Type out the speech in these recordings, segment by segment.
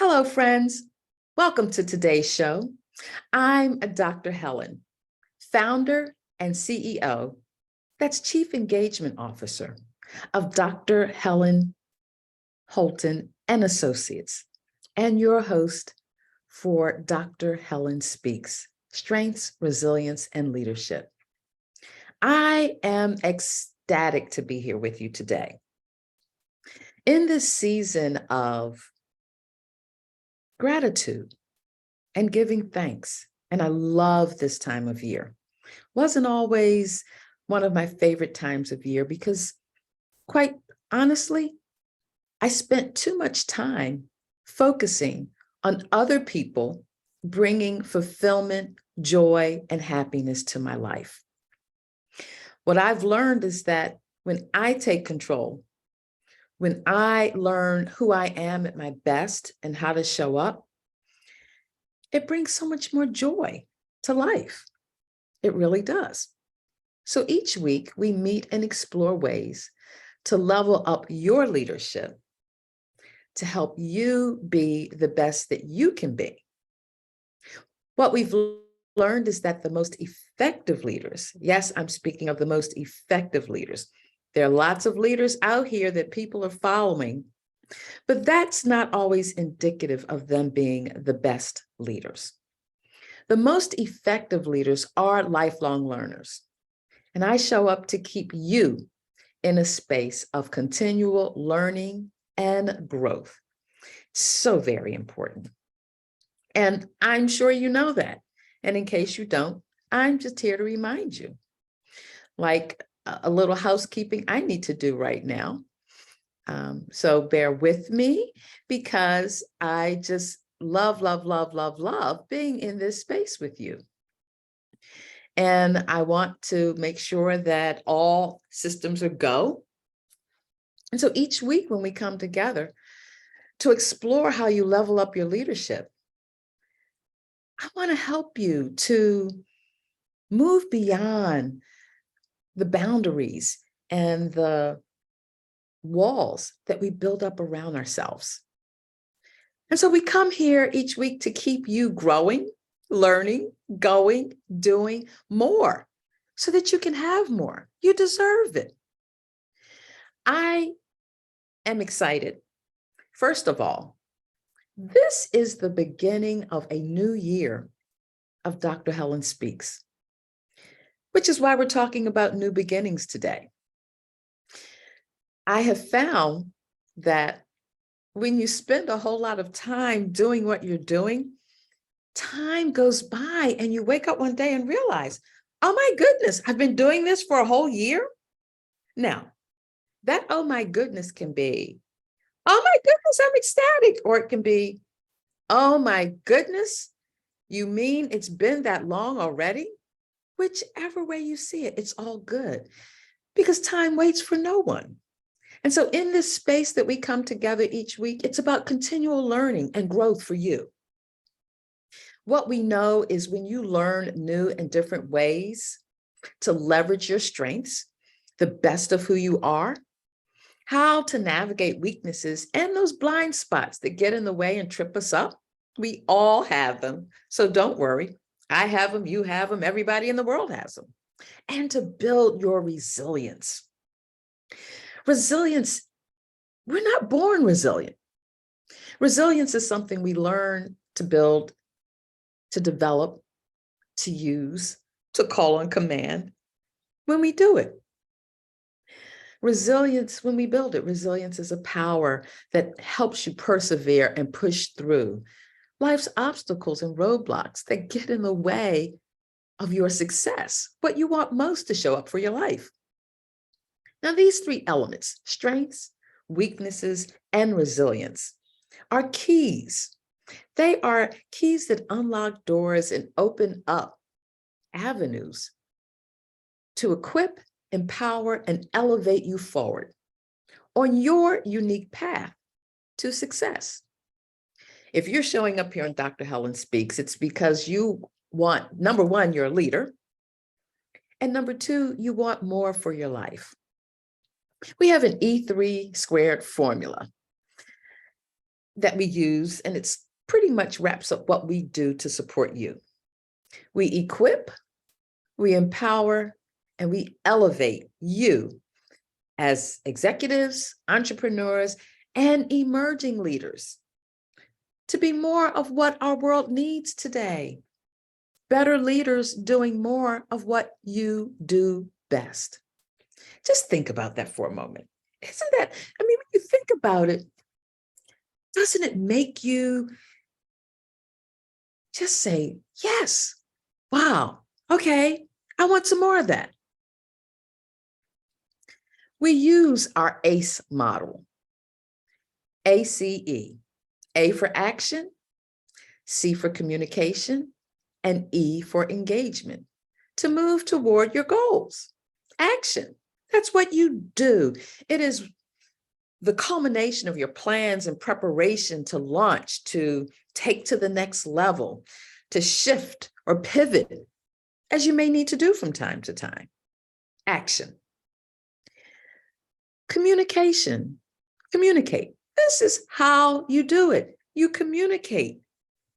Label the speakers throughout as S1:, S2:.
S1: Hello, friends. Welcome to today's show. I'm Dr. Helen, founder and CEO, that's Chief Engagement Officer of Dr. Helen Holton and Associates, and your host for Dr. Helen Speaks, Strengths, Resilience, and Leadership. I am ecstatic to be here with you today. In this season of gratitude and giving thanks. And I love this time of year. Wasn't always one of my favorite times of year because, quite honestly, I spent too much time focusing on other people bringing fulfillment, joy, and happiness to my life. What I've learned is that when I take control, when I learn who I am at my best and how to show up, it brings so much more joy to life. It really does. So each week we meet and explore ways to level up your leadership to help you be the best that you can be. What we've learned is that the most effective leaders, yes, I'm speaking of the most effective leaders. There are lots of leaders out here that people are following, but that's not always indicative of them being the best leaders. The most effective leaders are lifelong learners, and I show up to keep you in a space of continual learning and growth. So very important. And I'm sure you know that. And in case you don't, I'm just here to remind you. Like a little housekeeping I need to do right now. So bear with me because I just love being in this space with you. And I want to make sure that all systems are go. And so each week when we come together to explore how you level up your leadership, I want to help you to move beyond the boundaries and the walls that we build up around ourselves. And so we come here each week to keep you growing, learning, going, doing more so that you can have more. You deserve it. I am excited. First of all, this is the beginning of a new year of Dr. Helen Speaks, which is why we're talking about new beginnings today. I have found that when you spend a whole lot of time doing what you're doing, time goes by and you wake up one day and realize, oh my goodness, I've been doing this for a whole year. Now, that oh my goodness can be, oh my goodness, I'm ecstatic. Or it can be, oh my goodness, you mean it's been that long already? Whichever way you see it, it's all good because time waits for no one. And so in this space that we come together each week, it's about continual learning and growth for you. What we know is when you learn new and different ways to leverage your strengths, the best of who you are, how to navigate weaknesses and those blind spots that get in the way and trip us up. We all have them. So don't worry. I have them, you have them, everybody in the world has them. And to build your resilience. Resilience, we're not born resilient. Resilience is something we learn to build, to develop, to use, to call on command when we do it. Resilience, when we build it, resilience is a power that helps you persevere and push through life's obstacles and roadblocks that get in the way of your success, what you want most to show up for your life. Now, these three elements, strengths, weaknesses, and resilience, are keys. They are keys that unlock doors and open up avenues to equip, empower, and elevate you forward on your unique path to success. If you're showing up here on Dr. Helen Speaks, it's because you want, number one, you're a leader, and number two, you want more for your life. We have an E3 squared formula. that we use, and it's pretty much wraps up what we do to support you. We equip, we empower, and we elevate you as executives, entrepreneurs, and emerging leaders to be more of what our world needs today. Better leaders doing more of what you do best. Just think about that for a moment. Isn't that, I mean, when you think about it, doesn't it make you just say, yes, wow, okay, I want some more of that. We use our ACE model, ACE, A for action, C for communication, and E for engagement to move toward your goals. Action, that's what you do. It is the culmination of your plans and preparation to launch, to take to the next level, to shift or pivot as you may need to do from time to time. Action. Communication. Communicate. This is how you do it. You communicate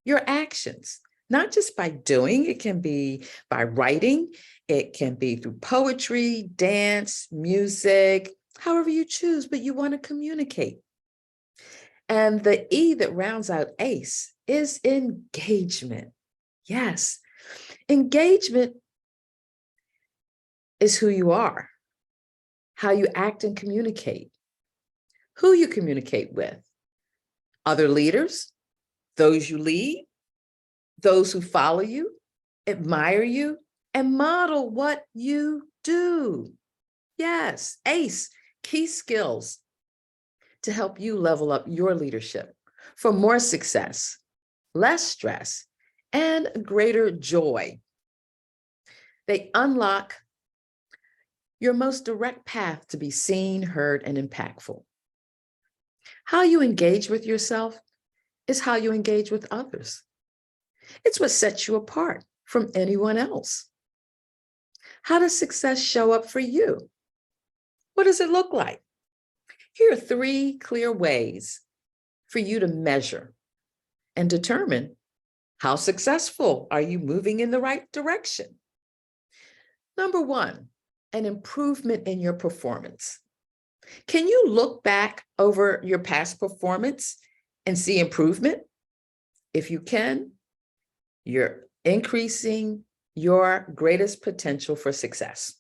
S1: your actions, not just by doing. It can be by writing. It can be through poetry, dance, music, however you choose, but you want to communicate. And the E that rounds out ACE is engagement. Yes, engagement is who you are, how you act and communicate, who you communicate with, other leaders, those you lead, those who follow you, admire you, and model what you do. Yes, ACE, key skills to help you level up your leadership for more success, less stress, and greater joy. They unlock your most direct path to be seen, heard, and impactful. How you engage with yourself is how you engage with others. It's what sets you apart from anyone else. How does success show up for you? What does it look like? Here are 3 clear ways for you to measure and determine how successful are you moving in the right direction. Number 1, an improvement in your performance. Can you look back over your past performance and see improvement? If you can, you're increasing your greatest potential for success.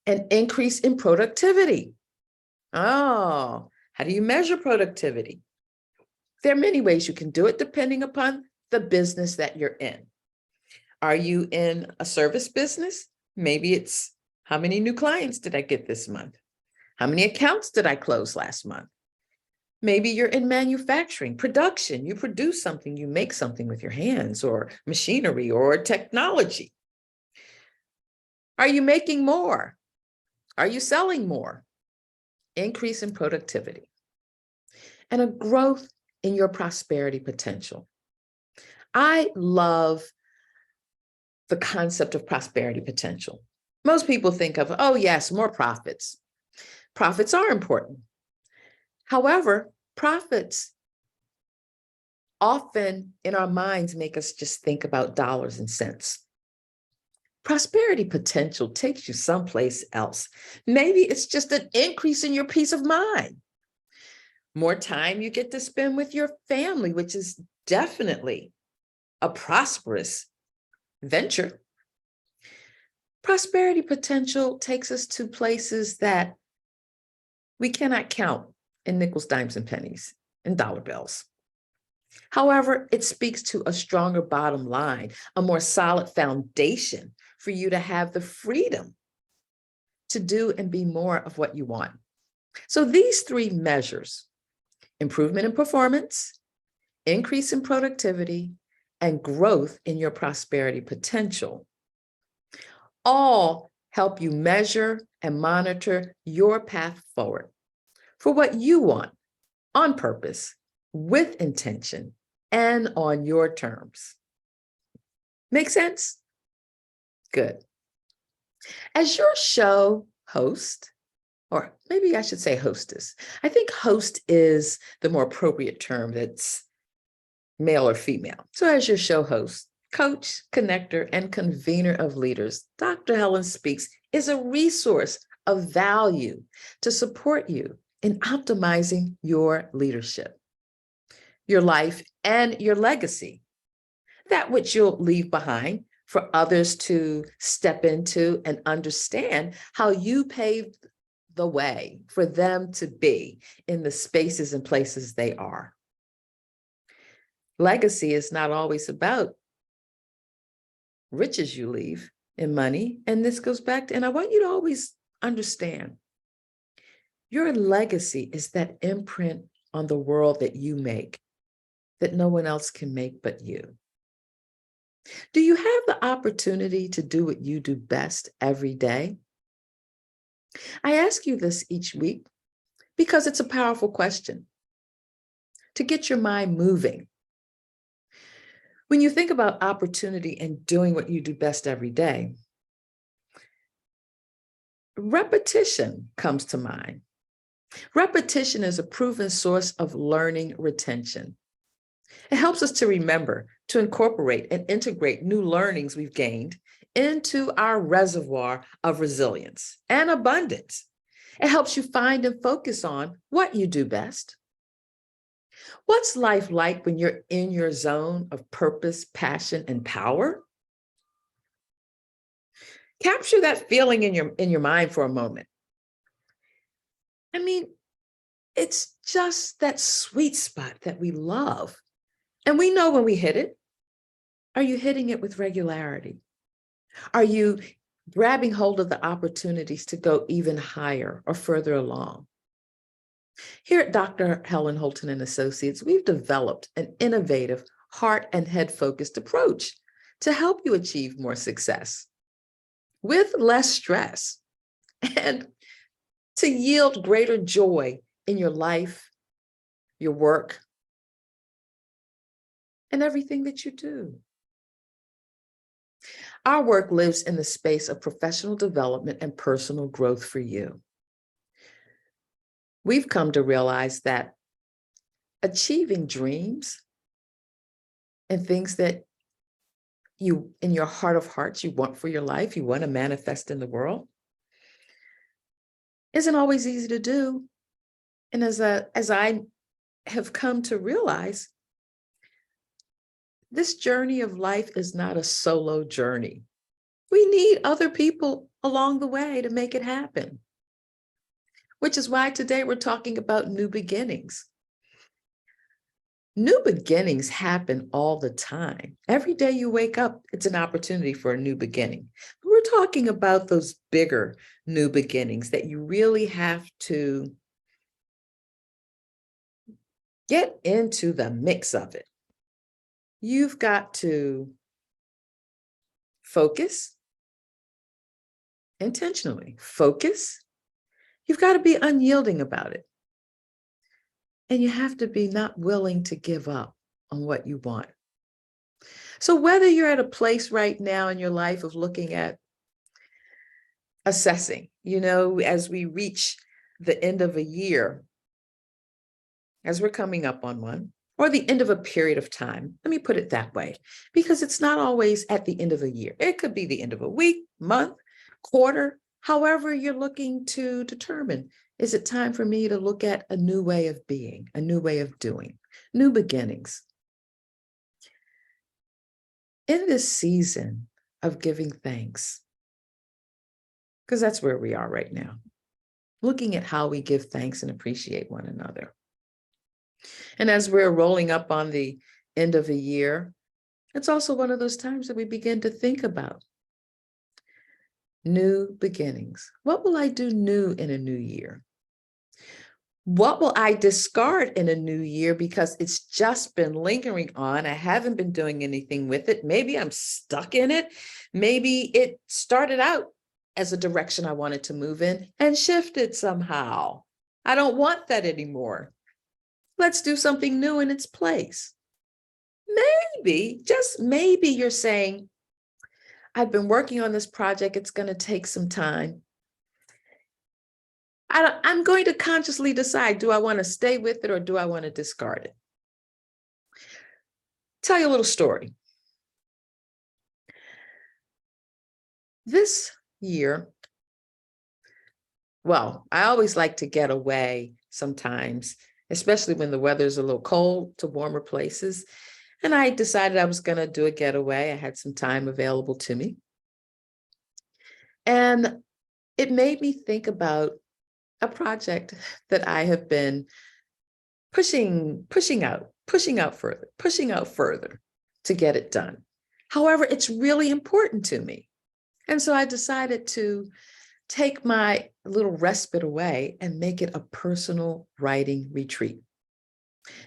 S1: An increase in productivity. Oh, how do you measure productivity? There are many ways you can do it depending upon the business that you're in. Are you in a service business? Maybe it's how many new clients did I get this month? How many accounts did I close last month? Maybe you're in manufacturing, production. You produce something, you make something with your hands or machinery or technology. Are you making more? Are you selling more? Increase in productivity and a growth in your prosperity potential. I love the concept of prosperity potential. Most people think of, oh yes, more profits. Profits are important. However, profits often in our minds make us just think about dollars and cents. Prosperity potential takes you someplace else. Maybe it's just an increase in your peace of mind. More time you get to spend with your family, which is definitely a prosperous venture. Prosperity potential takes us to places that we cannot count in nickels, dimes, and pennies, and dollar bills. However, it speaks to a stronger bottom line, a more solid foundation for you to have the freedom to do and be more of what you want. So these 3 measures, improvement in performance, increase in productivity, and growth in your prosperity potential, all help you measure and monitor your path forward for what you want on purpose, with intention, and on your terms. Make sense? Good. As your show host, or maybe I should say hostess. I think host is the more appropriate term that's male or female. So, as your show host, coach, connector, and convener of leaders, Dr. Helen Speaks is a resource of value to support you in optimizing your leadership, your life, and your legacy, that which you'll leave behind for others to step into and understand how you paved the way for them to be in the spaces and places they are. Legacy is not always about riches you leave in money. And this goes back to, and I want you to always understand, your legacy is that imprint on the world that you make, that no one else can make but you. Do you have the opportunity to do what you do best every day? I ask you this each week because it's a powerful question to get your mind moving. When you think about opportunity and doing what you do best every day, repetition comes to mind. Repetition is a proven source of learning retention. It helps us to remember, to incorporate and integrate new learnings we've gained into our reservoir of resilience and abundance. It helps you find and focus on what you do best. What's life like when you're in your zone of purpose, passion, and power? Capture that feeling in your mind for a moment. I mean, it's just that sweet spot that we love. And we know when we hit it. Are you hitting it with regularity? Are you grabbing hold of the opportunities to go even higher or further along? Here at Dr. Helen Holton and Associates, we've developed an innovative heart and head focused approach to help you achieve more success with less stress and to yield greater joy in your life, your work, and everything that you do. Our work lives in the space of professional development and personal growth for you. We've come to realize that achieving dreams and things that you, in your heart of hearts, you want for your life, you want to manifest in the world, isn't always easy to do. And as I have come to realize, this journey of life is not a solo journey. We need other people along the way to make it happen, which is why today we're talking about new beginnings. New beginnings happen all the time. Every day you wake up, it's an opportunity for a new beginning. We're talking about those bigger new beginnings that you really have to get into the mix of it. You've got to focus intentionally. Focus. You've got to be unyielding about it. And you have to be not willing to give up on what you want. So whether you're at a place right now in your life of looking at assessing, as we reach the end of a year, as we're coming up on one, or the end of a period of time. Let me put it that way, because it's not always at the end of a year. It could be the end of a week, month, quarter, however you're looking to determine, is it time for me to look at a new way of being, a new way of doing, new beginnings? In this season of giving thanks, because that's where we are right now, looking at how we give thanks and appreciate one another. And as we're rolling up on the end of a year, it's also one of those times that we begin to think about new beginnings. What will I do new in a new year? What will I discard in a new year because it's just been lingering on? I haven't been doing anything with it. Maybe I'm stuck in it. Maybe it started out as a direction I wanted to move in and shifted somehow. I don't want that anymore. Let's do something new in its place. Maybe, just maybe you're saying, I've been working on this project. It's going to take some time. I'm going to consciously decide, do I want to stay with it or do I want to discard it? Tell you a little story. This year, well, I always like to get away sometimes, especially when the weather's a little cold, to warmer places. And I decided I was going to do a getaway. I had some time available to me. And it made me think about a project that I have been pushing out further to get it done. However, it's really important to me. And so I decided to take my little respite away and make it a personal writing retreat.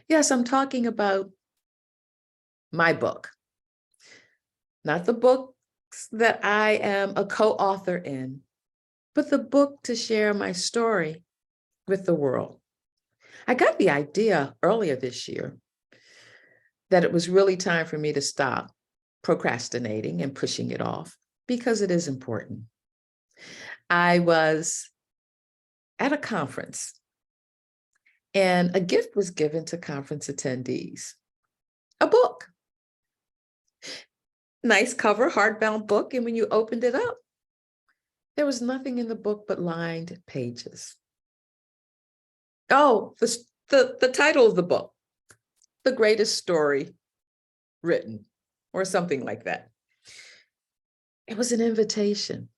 S1: Yes, I'm talking about my book, not the books that I am a co-author in, but the book to share my story with the world. I got the idea earlier this year that it was really time for me to stop procrastinating and pushing it off because it is important. I was at a conference and a gift was given to conference attendees, a book. Nice cover, hardbound book. And when you opened it up, there was nothing in the book but lined pages. Oh, the title of the book, The Greatest Story Written, or something like that. It was an invitation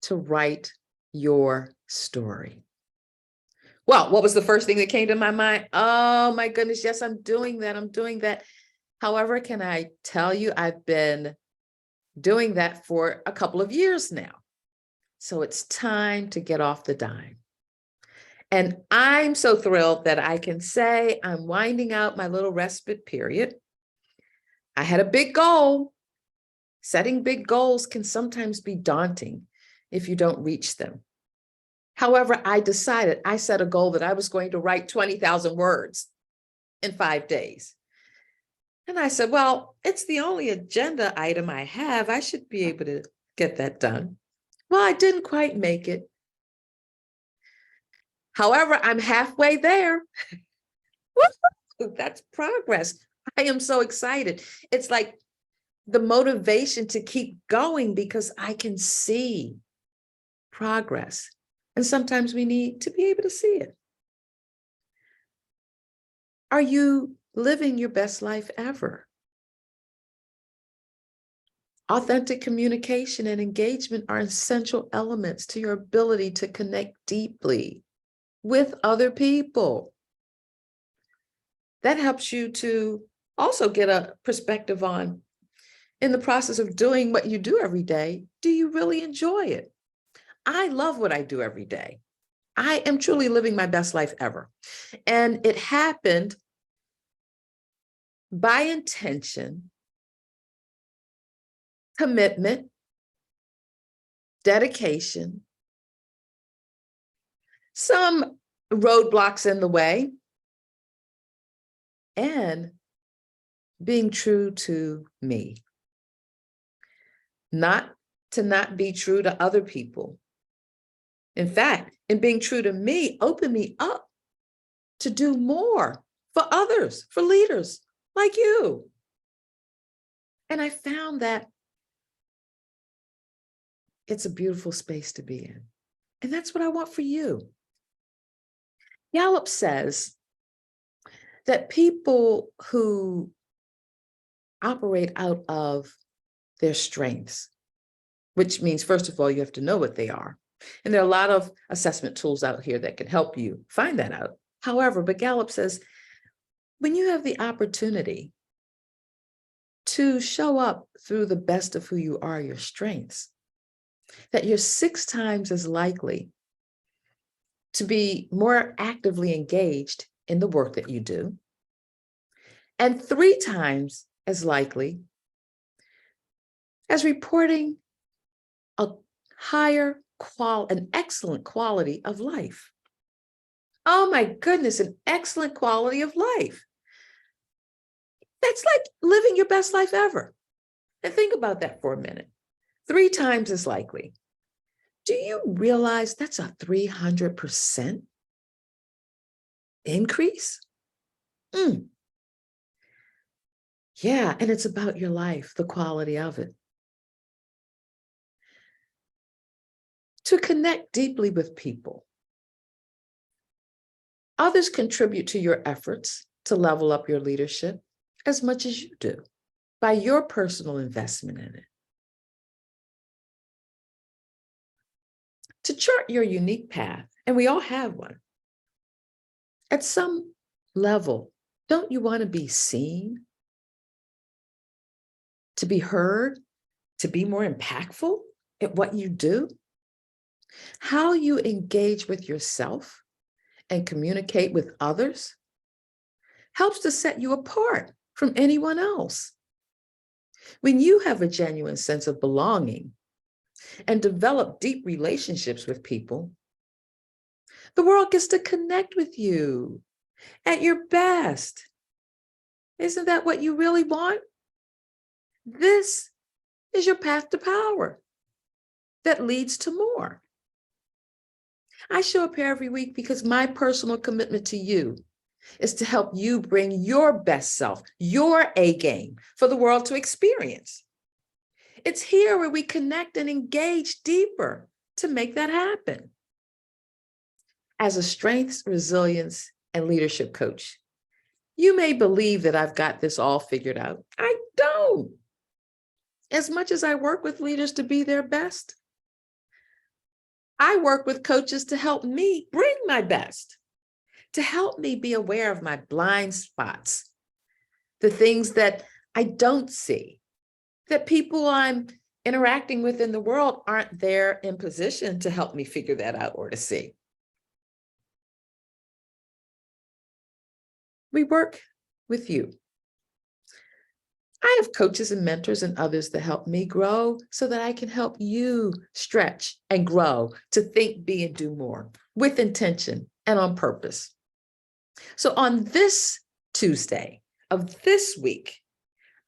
S1: to write your story. Well, what was the first thing that came to my mind? Oh my goodness, yes, I'm doing that. However, can I tell you, I've been doing that for a couple of years now. So it's time to get off the dime. And I'm so thrilled that I can say I'm winding out my little respite period. I had a big goal. Setting big goals can sometimes be daunting if you don't reach them. However, I set a goal that I was going to write 20,000 words in 5 days. And I said, well, it's the only agenda item I have. I should be able to get that done. Well, I didn't quite make it. However, I'm halfway there. That's progress. I am so excited. It's like the motivation to keep going because I can see progress. And sometimes we need to be able to see it. Are you living your best life ever? Authentic communication and engagement are essential elements to your ability to connect deeply with other people. That helps you to also get a perspective on, in the process of doing what you do every day, do you really enjoy it? I love what I do every day. I am truly living my best life ever. And it happened by intention, commitment, dedication, some roadblocks in the way, and being true to me. Not to not be true to other people. In fact, in being true to me, open me up to do more for others, for leaders like you. And I found that it's a beautiful space to be in. And that's what I want for you. Gallup says that people who operate out of their strengths, which means, first of all, you have to know what they are. And there are a lot of assessment tools out here that can help you find that out. However, but Gallup says, when you have the opportunity to show up through the best of who you are, your strengths, that you're 6 times as likely to be more actively engaged in the work that you do, and 3 times as likely as reporting an excellent quality of life. Oh my goodness, an excellent quality of life. That's like living your best life ever. And think about that for a minute. 3 times as likely Do you realize that's a 300% increase? Mm. Yeah, and it's about your life, the quality of it. To connect deeply with people. Others contribute to your efforts to level up your leadership as much as you do by your personal investment in it. To chart your unique path, and we all have one, at some level, don't you want to be seen, to be heard, to be more impactful at what you do? How you engage with yourself and communicate with others helps to set you apart from anyone else. When you have a genuine sense of belonging and develop deep relationships with people, the world gets to connect with you at your best. Isn't that what you really want? This is your path to power that leads to more. I show up here every week because my personal commitment to you is to help you bring your best self, your A game for the world to experience. It's here where we connect and engage deeper to make that happen. As a strengths, resilience, and leadership coach, you may believe that I've got this all figured out. I don't. As much as I work with leaders to be their best, I work with coaches to help me bring my best, to help me be aware of my blind spots, the things that I don't see, that people I'm interacting with in the world aren't there in position to help me figure that out or to see. We work with you. I have coaches and mentors and others that help me grow so that I can help you stretch and grow to think, be, and do more with intention and on purpose. So on this Tuesday of this week,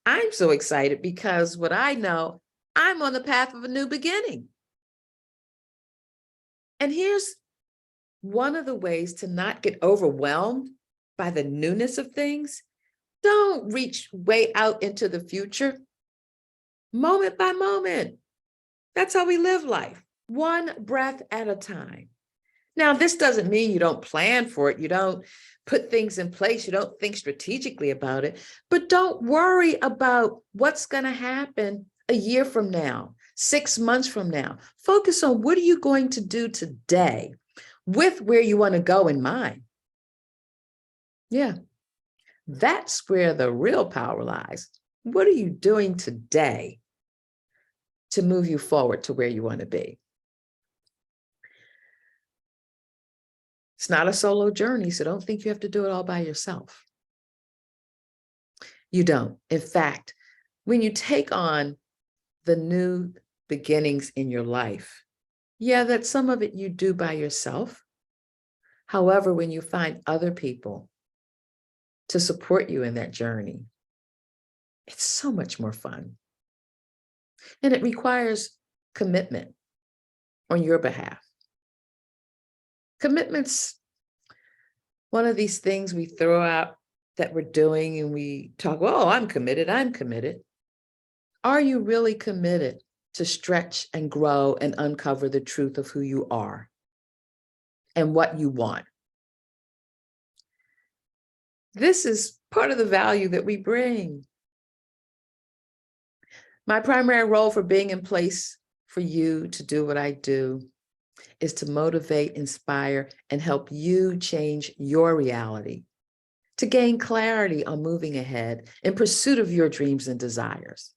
S1: I'm so excited because what I know, I'm on the path of a new beginning. And here's one of the ways to not get overwhelmed by the newness of things. Don't reach way out into the future. Moment by moment. That's how we live life, one breath at a time. Now, this doesn't mean you don't plan for it. You don't put things in place. You don't think strategically about it, but don't worry about what's going to happen a year from now, 6 months from now. Focus on what are you going to do today with where you want to go in mind. Yeah, that's where the real power lies. What are you doing today to move you forward to where you want to be? It's not a solo journey, so don't think you have to do it all by yourself. You don't. In fact, when you take on the new beginnings in your life, yeah, that some of it you do by yourself. However, when you find other people to support you in that journey, it's so much more fun. And it requires commitment on your behalf. Commitment's one of these things we throw out that we're doing and we talk, oh, I'm committed, I'm committed. Are you really committed to stretch and grow and uncover the truth of who you are and what you want? This is part of the value that we bring. My primary role for being in place for you to do what I do is to motivate, inspire, and help you change your reality, to gain clarity on moving ahead in pursuit of your dreams and desires.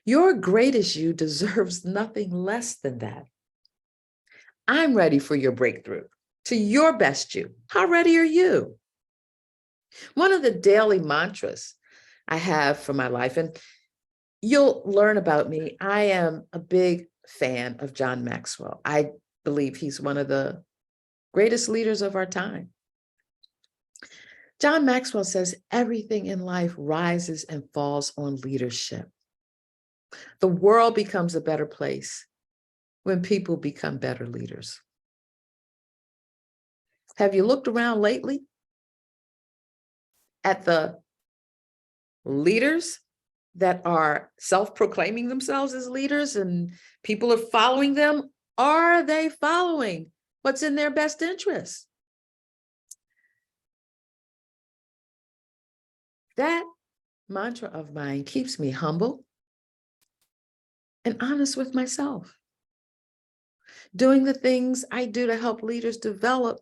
S1: Your greatest you deserves nothing less than that. I'm ready for your breakthrough to your best you. How ready are you? One of the daily mantras I have for my life, and you'll learn about me, I am a big fan of John Maxwell. I believe he's one of the greatest leaders of our time. John Maxwell says everything in life rises and falls on leadership. The world becomes a better place when people become better leaders. Have you looked around lately at the leaders that are self-proclaiming themselves as leaders and people are following them? Are they following what's in their best interest? That mantra of mine keeps me humble and honest with myself. Doing the things I do to help leaders develop.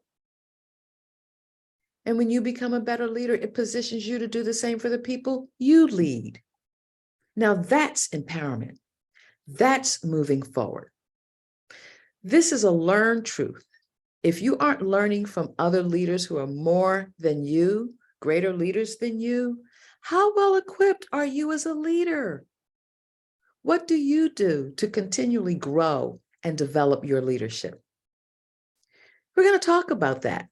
S1: And when you become a better leader, it positions you to do the same for the people you lead. Now that's empowerment. That's moving forward. This is a learned truth. If you aren't learning from other leaders who are more than you, greater leaders than you, how well equipped are you as a leader? What do you do to continually grow and develop your leadership? We're going to talk about that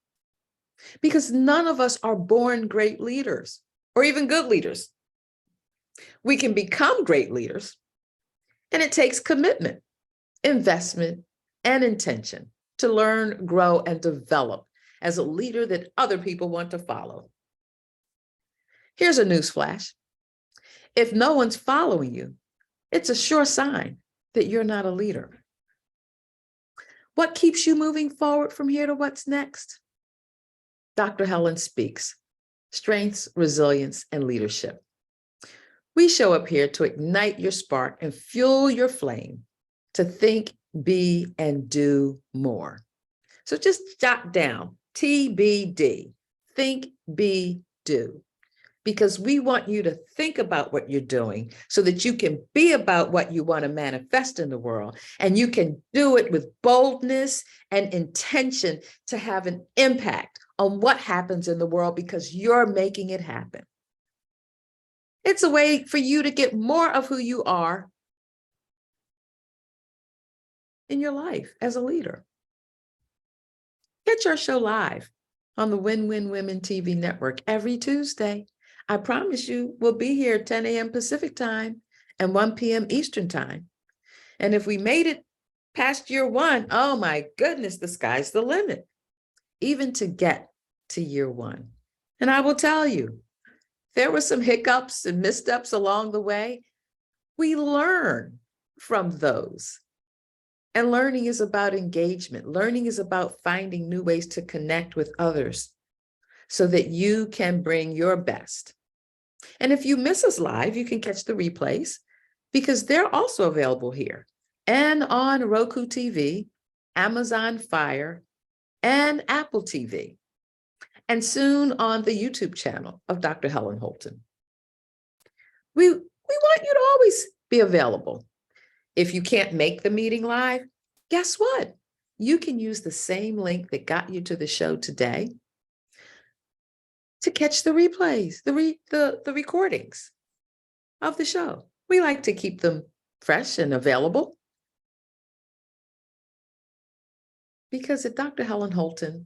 S1: because none of us are born great leaders or even good leaders. We can become great leaders, and it takes commitment, investment, and intention to learn, grow, and develop as a leader that other people want to follow. Here's a news flash. If no one's following you, it's a sure sign that you're not a leader. What keeps you moving forward from here to what's next? Dr. Helen Speaks, Strengths, Resilience, and Leadership. We show up here to ignite your spark and fuel your flame to think, be, and do more. So just jot down TBD, think, be, do, because we want you to think about what you're doing so that you can be about what you want to manifest in the world. And you can do it with boldness and intention to have an impact on what happens in the world because you're making it happen. It's a way for you to get more of who you are in your life as a leader. Catch our show live on the Win-Win Women TV network every Tuesday. I promise you we'll be here 10 a.m. Pacific time and 1 p.m. Eastern time. And if we made it past year one, oh my goodness, the sky's the limit, even to get to year one. And I will tell you, there were some hiccups and missteps along the way. We learn from those. And learning is about engagement. Learning is about finding new ways to connect with others so that you can bring your best. And if you miss us live, you can catch the replays because they're also available here and on Roku TV, Amazon Fire, and Apple TV, and soon on the YouTube channel of Dr. Helen Holton. We want you to always be available. If you can't make the meeting live, guess what? You can use the same link that got you to the show today to catch the replays, the recordings of the show. We like to keep them fresh and available because at Dr. Helen Holton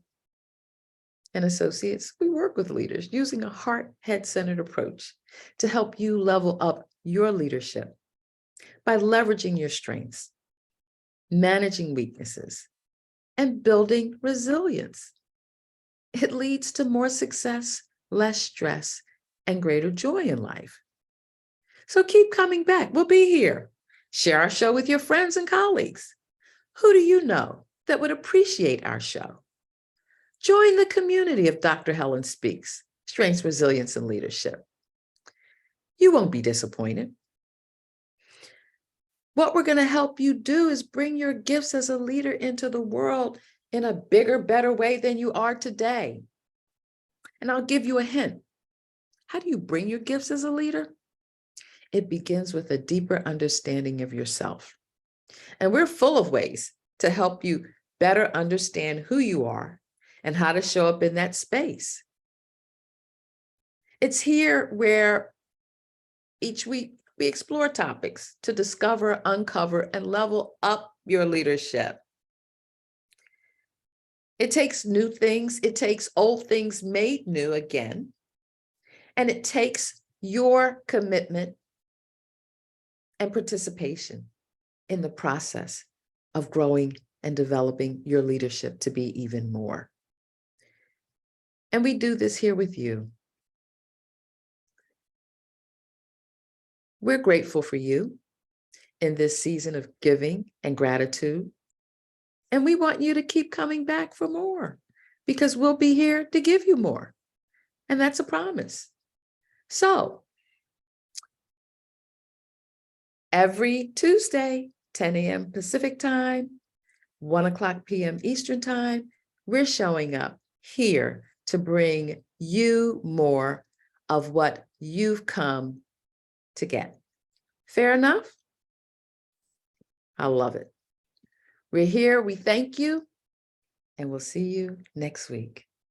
S1: and Associates, we work with leaders using a heart, head-centered approach to help you level up your leadership by leveraging your strengths, managing weaknesses, and building resilience. It leads to more success, less stress, and greater joy in life. So keep coming back. We'll be here. Share our show with your friends and colleagues. Who do you know that would appreciate our show? Join the community of Dr. Helen Speaks, Strengths, Resilience, and Leadership. You won't be disappointed. What we're going to help you do is bring your gifts as a leader into the world in a bigger, better way than you are today. And I'll give you a hint. How do you bring your gifts as a leader? It begins with a deeper understanding of yourself. And we're full of ways to help you better understand who you are and how to show up in that space. It's here where each week we explore topics to discover, uncover, and level up your leadership. It takes new things. It takes old things made new again. And it takes your commitment and participation in the process of growing and developing your leadership to be even more. And we do this here with you. We're grateful for you in this season of giving and gratitude. And we want you to keep coming back for more because we'll be here to give you more. And that's a promise. So every Tuesday, 10 a.m. Pacific time, 1 o'clock p.m. Eastern time, we're showing up here to bring you more of what you've come to get. Fair enough? I love it. We're here. We thank you, and we'll see you next week.